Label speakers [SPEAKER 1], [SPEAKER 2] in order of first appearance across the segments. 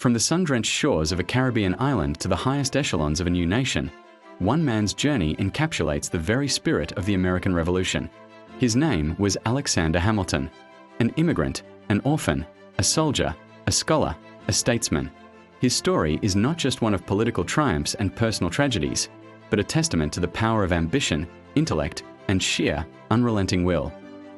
[SPEAKER 1] From the sun-drenched shores of a Caribbean island to the highest echelons of a new nation, one man's journey encapsulates the very spirit of the American Revolution. His name was Alexander Hamilton, an immigrant, an orphan, a soldier, a scholar, a statesman. His story is not just one of political triumphs and personal tragedies, but a testament to the power of ambition, intellect, and sheer, unrelenting will.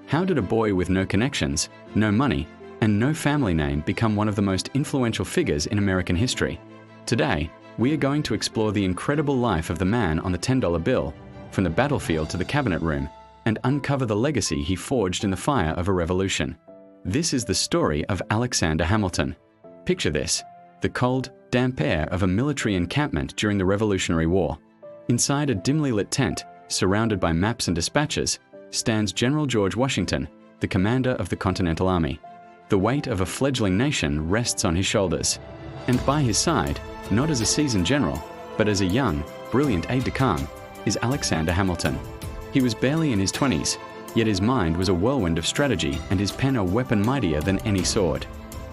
[SPEAKER 1] How did a boy with no connections, no money, and no family name become one of the most influential figures in American history? Today, we are going to explore the incredible life of the man on the $10 bill, from the battlefield to the cabinet room, and uncover the legacy he forged in the fire of a revolution. This is the story of Alexander Hamilton. Picture this: the cold, damp air of a military encampment during the Revolutionary War. Inside a dimly lit tent, surrounded by maps and dispatches, stands General George Washington, the commander of the Continental Army. The weight of a fledgling nation rests on his shoulders. And by his side, not as a seasoned general, but as a young, brilliant aide-de-camp, is Alexander Hamilton. He was barely in his 20s, yet his mind was a whirlwind of strategy and his pen a weapon mightier than any sword.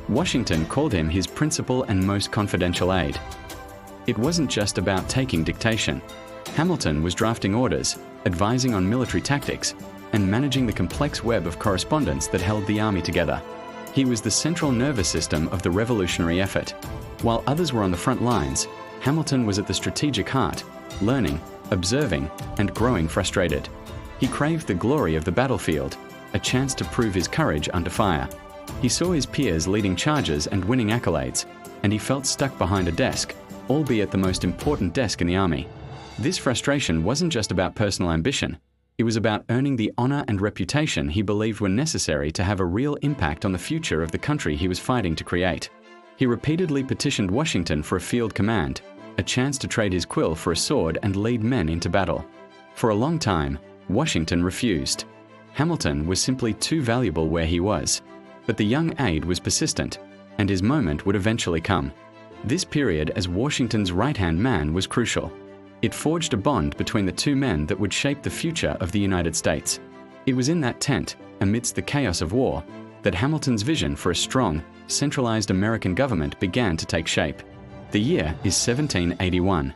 [SPEAKER 1] Washington called him his principal and most confidential aide. It wasn't just about taking dictation. Hamilton was drafting orders, advising on military tactics, and managing the complex web of correspondence that held the army together. He was the central nervous system of the revolutionary effort. While others were on the front lines, Hamilton was at the strategic heart, learning, observing, and growing frustrated. He craved the glory of the battlefield, a chance to prove his courage under fire. He saw his peers leading charges and winning accolades, and he felt stuck behind a desk, albeit the most important desk in the army. This frustration wasn't just about personal ambition. It was about earning the honor and reputation he believed were necessary to have a real impact on the future of the country he was fighting to create. He repeatedly petitioned Washington for a field command, a chance to trade his quill for a sword and lead men into battle. For a long time, Washington refused. Hamilton was simply too valuable where he was. But the young aide was persistent, and his moment would eventually come. This period as Washington's right-hand man was crucial. It forged a bond between the two men that would shape the future of the United States. It was in that tent, amidst the chaos of war, that Hamilton's vision for a strong, centralized American government began to take shape. The year is 1781.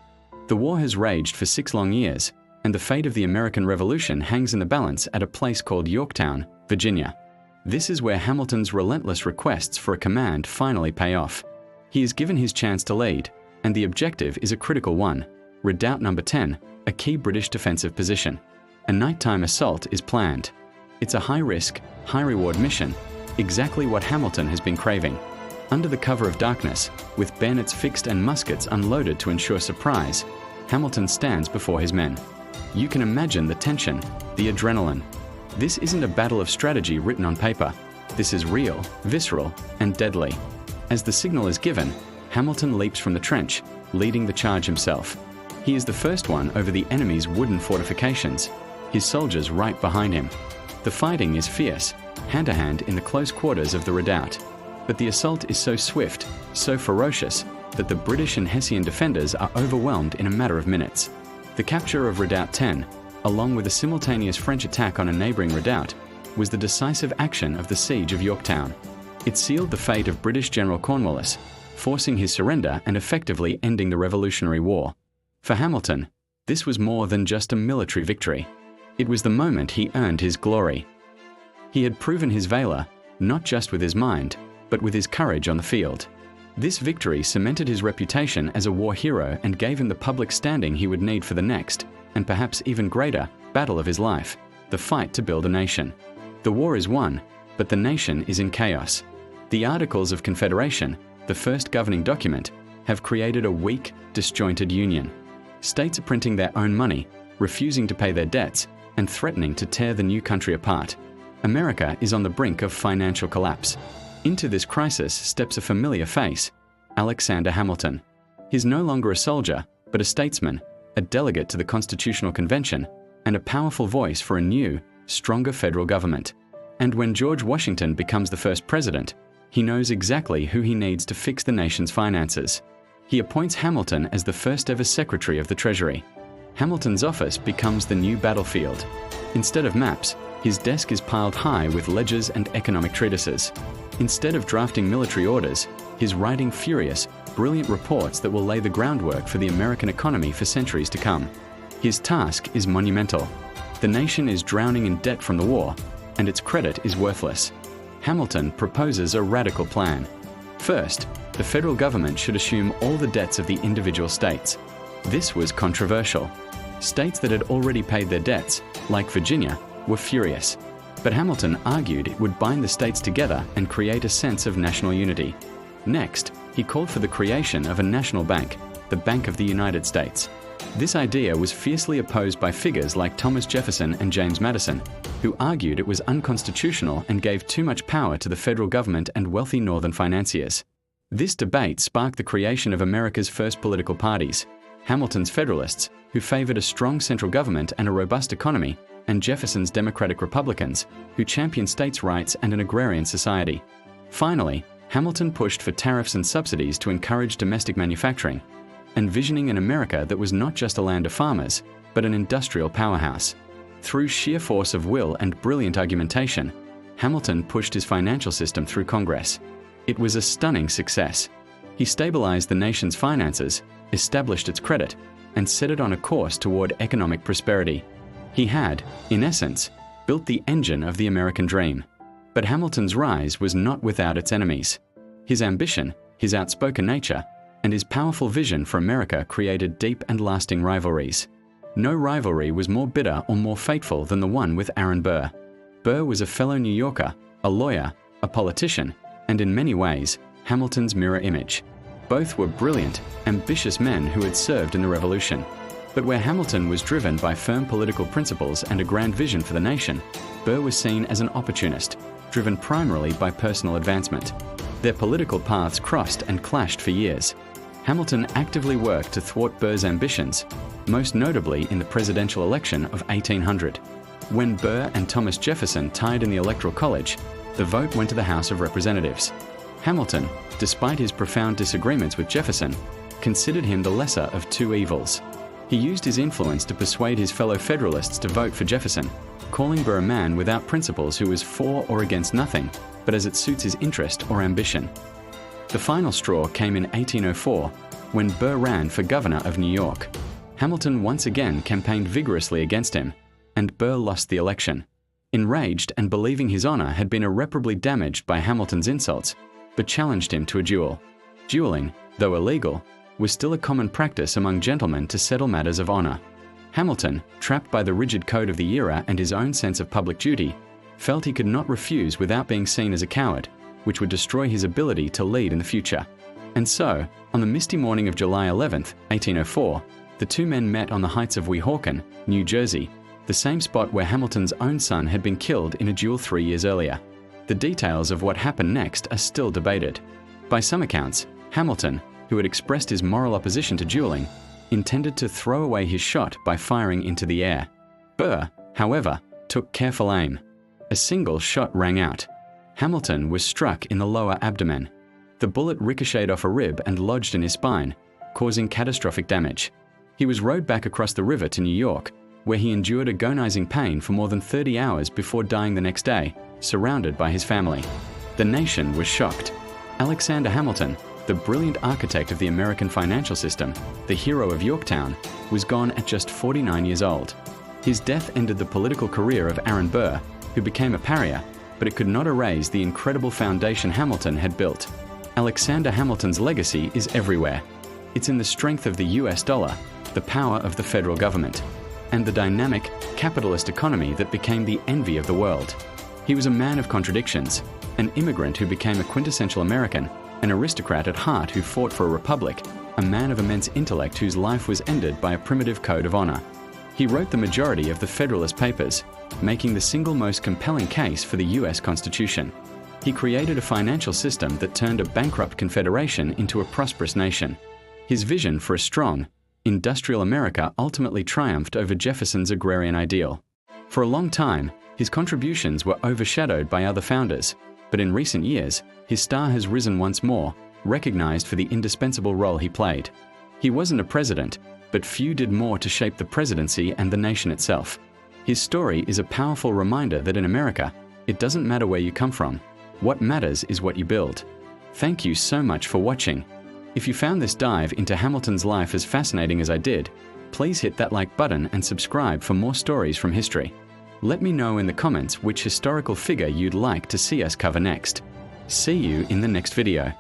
[SPEAKER 1] The war has raged for 6 long years, and the fate of the American Revolution hangs in the balance at a place called Yorktown, Virginia. This is where Hamilton's relentless requests for a command finally pay off. He is given his chance to lead, and the objective is a critical one: Redoubt No. 10, a key British defensive position. A nighttime assault is planned. It's a high-risk, high-reward mission, exactly what Hamilton has been craving. Under the cover of darkness, with bayonets fixed and muskets unloaded to ensure surprise, Hamilton stands before his men. You can imagine the tension, the adrenaline. This isn't a battle of strategy written on paper. This is real, visceral, and deadly. As the signal is given, Hamilton leaps from the trench, leading the charge himself. He is the first one over the enemy's wooden fortifications, his soldiers right behind him. The fighting is fierce, hand-to-hand in the close quarters of the redoubt. But the assault is so swift, so ferocious, that the British and Hessian defenders are overwhelmed in a matter of minutes. The capture of Redoubt 10, along with a simultaneous French attack on a neighboring redoubt, was the decisive action of the Siege of Yorktown. It sealed the fate of British General Cornwallis, forcing his surrender and effectively ending the Revolutionary War. For Hamilton, this was more than just a military victory. It was the moment he earned his glory. He had proven his valor, not just with his mind, but with his courage on the field. This victory cemented his reputation as a war hero and gave him the public standing he would need for the next, and perhaps even greater, battle of his life, the fight to build a nation. The war is won, but the nation is in chaos. The Articles of Confederation, the first governing document, have created a weak, disjointed union. States are printing their own money, refusing to pay their debts, and threatening to tear the new country apart. America is on the brink of financial collapse. Into this crisis steps a familiar face: Alexander Hamilton. He's no longer a soldier, but a statesman, a delegate to the Constitutional Convention, and a powerful voice for a new, stronger federal government. And when George Washington becomes the first president, he knows exactly who he needs to fix the nation's finances. He appoints Hamilton as the first ever Secretary of the Treasury. Hamilton's office becomes the new battlefield. Instead of maps, his desk is piled high with ledgers and economic treatises. Instead of drafting military orders, his writing furious, brilliant reports that will lay the groundwork for the American economy for centuries to come. His task is monumental. The nation is drowning in debt from the war, and its credit is worthless. Hamilton proposes a radical plan. First, the federal government should assume all the debts of the individual states. This was controversial. States that had already paid their debts, like Virginia, were furious. But Hamilton argued it would bind the states together and create a sense of national unity. Next, he called for the creation of a national bank, the Bank of the United States. This idea was fiercely opposed by figures like Thomas Jefferson and James Madison, who argued it was unconstitutional and gave too much power to the federal government and wealthy northern financiers. This debate sparked the creation of America's first political parties: Hamilton's Federalists, who favored a strong central government and a robust economy, and Jefferson's Democratic Republicans, who championed states' rights and an agrarian society. Finally, Hamilton pushed for tariffs and subsidies to encourage domestic manufacturing, envisioning an America that was not just a land of farmers, but an industrial powerhouse. Through sheer force of will and brilliant argumentation, Hamilton pushed his financial system through Congress. It was a stunning success. He stabilized the nation's finances, established its credit, and set it on a course toward economic prosperity. He had, in essence, built the engine of the American dream. But Hamilton's rise was not without its enemies. His ambition, his outspoken nature, and his powerful vision for America created deep and lasting rivalries. No rivalry was more bitter or more fateful than the one with Aaron Burr. Burr was a fellow New Yorker, a lawyer, a politician, and in many ways, Hamilton's mirror image. Both were brilliant, ambitious men who had served in the Revolution. But where Hamilton was driven by firm political principles and a grand vision for the nation, Burr was seen as an opportunist, driven primarily by personal advancement. Their political paths crossed and clashed for years. Hamilton actively worked to thwart Burr's ambitions, most notably in the presidential election of 1800. When Burr and Thomas Jefferson tied in the Electoral College, the vote went to the House of Representatives. Hamilton, despite his profound disagreements with Jefferson, considered him the lesser of two evils. He used his influence to persuade his fellow Federalists to vote for Jefferson, calling Burr a man without principles who is for or against nothing, but as it suits his interest or ambition. The final straw came in 1804, when Burr ran for governor of New York. Hamilton once again campaigned vigorously against him, and Burr lost the election. Enraged and believing his honor had been irreparably damaged by Hamilton's insults, but challenged him to a duel. Dueling, though illegal, was still a common practice among gentlemen to settle matters of honor. Hamilton, trapped by the rigid code of the era and his own sense of public duty, felt he could not refuse without being seen as a coward, which would destroy his ability to lead in the future. And so, on the misty morning of July 11, 1804, the two men met on the heights of Weehawken, New Jersey, the same spot where Hamilton's own son had been killed in a duel 3 years earlier. The details of what happened next are still debated. By some accounts, Hamilton, who had expressed his moral opposition to dueling, intended to throw away his shot by firing into the air. Burr, however, took careful aim. A single shot rang out. Hamilton was struck in the lower abdomen. The bullet ricocheted off a rib and lodged in his spine, causing catastrophic damage. He was rowed back across the river to New York, where he endured agonizing pain for more than 30 hours before dying the next day, surrounded by his family. The nation was shocked. Alexander Hamilton, the brilliant architect of the American financial system, the hero of Yorktown, was gone at just 49 years old. His death ended the political career of Aaron Burr, who became a pariah, but it could not erase the incredible foundation Hamilton had built. Alexander Hamilton's legacy is everywhere. It's in the strength of the US dollar, the power of the federal government, and the dynamic, capitalist economy that became the envy of the world. He was a man of contradictions, an immigrant who became a quintessential American, an aristocrat at heart who fought for a republic, a man of immense intellect whose life was ended by a primitive code of honor. He wrote the majority of the Federalist Papers, making the single most compelling case for the US Constitution. He created a financial system that turned a bankrupt confederation into a prosperous nation. His vision for a strong, industrial America ultimately triumphed over Jefferson's agrarian ideal. For a long time, his contributions were overshadowed by other founders, but in recent years, his star has risen once more, recognized for the indispensable role he played. He wasn't a president, but few did more to shape the presidency and the nation itself. His story is a powerful reminder that in America, it doesn't matter where you come from. What matters is what you build. Thank you so much for watching. If you found this dive into Hamilton's life as fascinating as I did, please hit that like button and subscribe for more stories from history. Let me know in the comments which historical figure you'd like to see us cover next. See you in the next video.